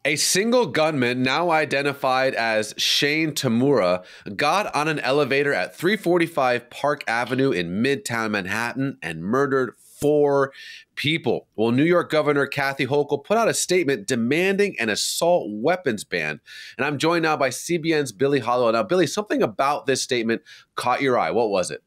A single gunman, now identified as Shane Tamura, got on an elevator at 345 Park Avenue in Midtown Manhattan and murdered 4 people. Well, New York Governor Kathy Hochul put out a statement demanding an assault weapons ban. And I'm joined now by CBN's Billy Hallowell. Now, Billy, something about this statement caught your eye. What was it?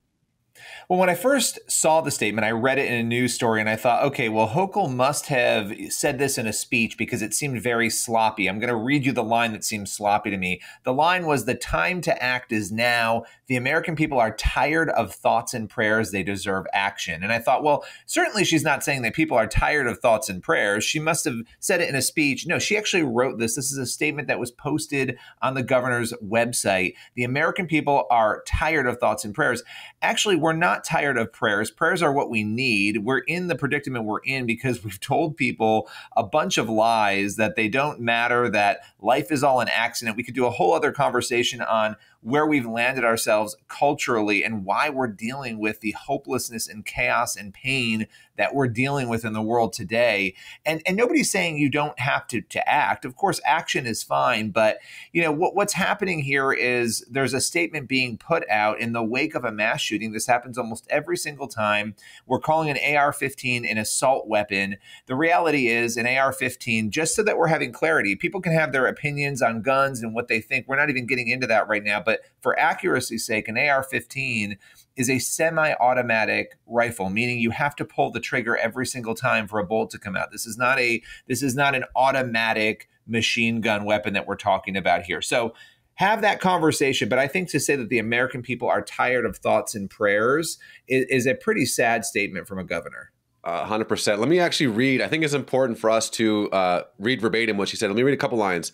Well, when I first saw the statement, I read it in a news story and I thought, okay, well, Hochul must have said this in a speech because it seemed very sloppy. I'm going to read you the line that seems sloppy to me. The line was, "The time to act is now. The American people are tired of thoughts and prayers. They deserve action." And I thought, well, certainly she's not saying that people are tired of thoughts and prayers. She must have said it in a speech. No, she actually wrote this. This is a statement that was posted on the governor's website. The American people are tired of thoughts and prayers. Actually, we're not tired of prayers. Prayers are what we need. We're in the predicament we're in because we've told people a bunch of lies that they don't matter, that life is all an accident. We could do a whole other conversation on where we've landed ourselves culturally and why we're dealing with the hopelessness and chaos and pain that we're dealing with in the world today. And nobody's saying you don't have to act. Of course, action is fine. But what's happening here is there's a statement being put out in the wake of a mass shooting. This happens almost every single time. We're calling an AR-15 an assault weapon. The reality is an AR-15, just so that we're having clarity, people can have their opinions on guns and what they think. We're not even getting into that right now. But for accuracy's sake, an AR-15 is a semi-automatic rifle, meaning you have to pull the trigger every single time for a bolt to come out. This is not an automatic machine gun weapon that we're talking about here. So have that conversation. But I think to say that the American people are tired of thoughts and prayers is a pretty sad statement from a governor. 100%. Let me actually read. I think it's important for us to read verbatim what she said. Let me read a couple lines.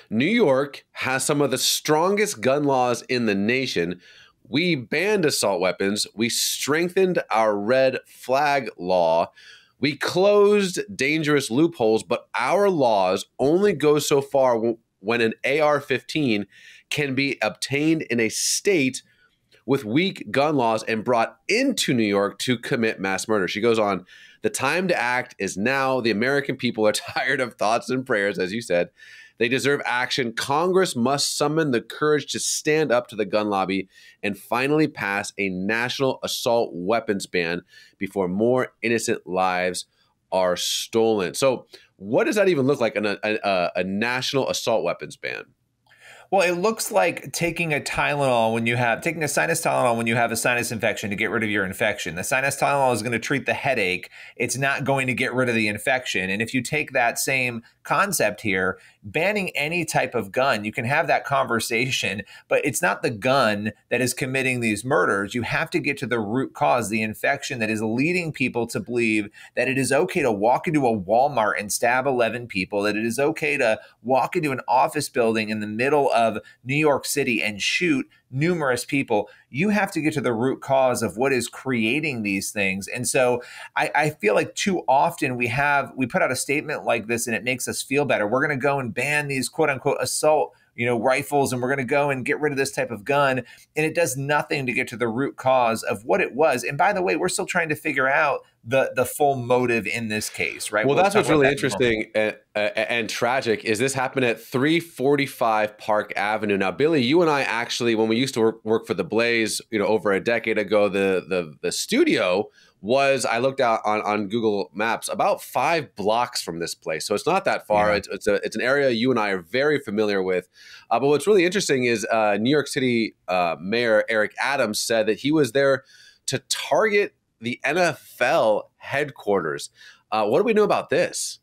"New York has some of the strongest gun laws in the nation. We banned assault weapons. We strengthened our red flag law. We closed dangerous loopholes, but our laws only go so far when an AR-15 can be obtained in a state with weak gun laws and brought into New York to commit mass murder." She goes on, "The time to act is now. The American people are tired of thoughts and prayers," as you said. "They deserve action. Congress must summon the courage to stand up to the gun lobby and finally pass a national assault weapons ban before more innocent lives are stolen." So what does that even look like, a national assault weapons ban? Well, it looks like taking a sinus Tylenol when you have a sinus infection to get rid of your infection. The sinus Tylenol is going to treat the headache. It's not going to get rid of the infection. And if you take that same concept here, banning any type of gun, you can have that conversation, but it's not the gun that is committing these murders. You have to get to the root cause, the infection that is leading people to believe that it is okay to walk into a Walmart and stab 11 people, that it is okay to walk into an office building in the middle of New York City and shoot numerous people. You have to get to the root cause of what is creating these things. And so I feel like too often we put out a statement like this and it makes us feel better. We're going to go and ban these quote unquote assault rifles, and we're going to go and get rid of this type of gun. And it does nothing to get to the root cause of what it was. And by the way, we're still trying to figure out the full motive in this case, right? Well, that's what's really interesting and tragic is this happened at 345 Park Avenue. Now, Billy, you and I actually, when we used to work for The Blaze, over a decade ago, the studio was, I looked out on Google Maps, about 5 blocks from this place. So it's not that far. Yeah. It's an area you and I are very familiar with. But what's really interesting is New York City Mayor Eric Adams said that he was there to target the NFL headquarters. What do we know about this?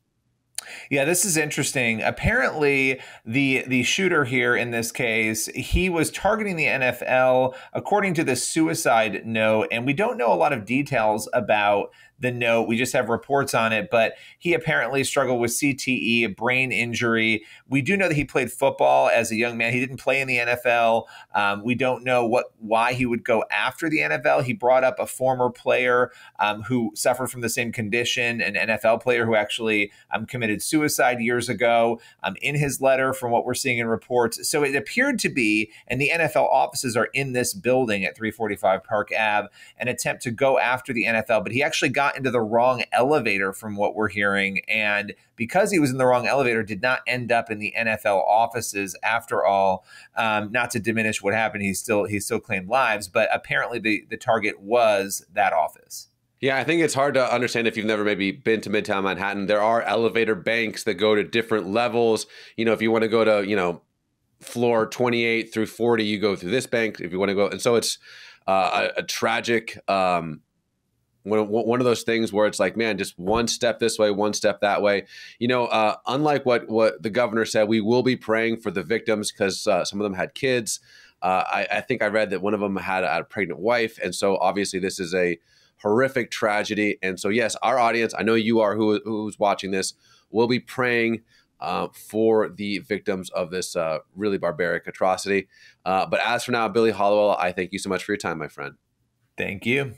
Yeah, this is interesting. Apparently, the shooter here in this case, he was targeting the NFL according to the suicide note, and we don't know a lot of details about the note. We just have reports on it, but he apparently struggled with CTE, a brain injury. We do know that he played football as a young man. He didn't play in the NFL. We don't know why he would go after the NFL. He brought up a former player who suffered from the same condition, an NFL player who actually committed suicide years ago in his letter, from what we're seeing in reports. So it appeared to be, and the NFL offices are in this building at 345 Park Ave, an attempt to go after the NFL, but he actually got got into the wrong elevator from what we're hearing. And because he was in the wrong elevator, did not end up in the NFL offices after all. Not to diminish what happened. He still claimed lives, but apparently the target was that office. Yeah, I think it's hard to understand if you've never maybe been to Midtown Manhattan. There are elevator banks that go to different levels. If you want to go to, floor 28 through 40, you go through this bank if you want to go. And so it's a tragic, one of those things where it's like, man, just one step this way, one step that way. Unlike what the governor said, we will be praying for the victims because some of them had kids. I think I read that one of them had a pregnant wife. And so obviously this is a horrific tragedy. And so, yes, our audience, I know you are who's watching this, will be praying for the victims of this really barbaric atrocity. But as for now, Billy Hallowell, I thank you so much for your time, my friend. Thank you.